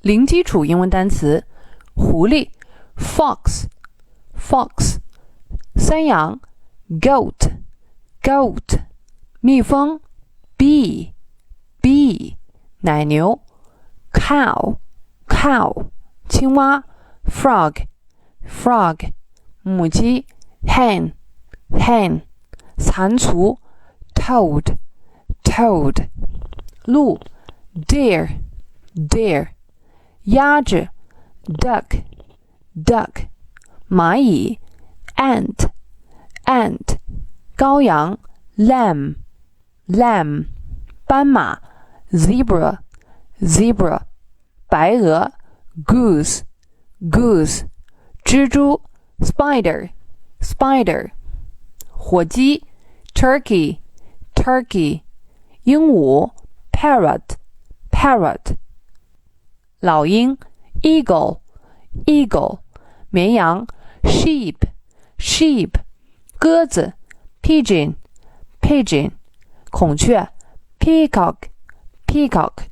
零基础英文单词，狐狸 fox fox， 山羊 goat goat， 蜜蜂 bee bee， 奶牛 cow cow， 青蛙 frog frog， 母鸡 hen hen， 蟾蜍 toad toad， 鹿 deer deer， 鸭子 duck duck， 蚂蚁 ant ant， 羔羊 lamb lamb， 斑马 zebra zebra， 白鹅 goose goose， 蜘蛛 spider spider， 火鸡 turkey turkey， 鹦鹉 parrot parrot， 老鹰 eagle eagle， 绵羊 sheep sheep， 鸽子 pigeon pigeon， 孔雀 peacock peacock，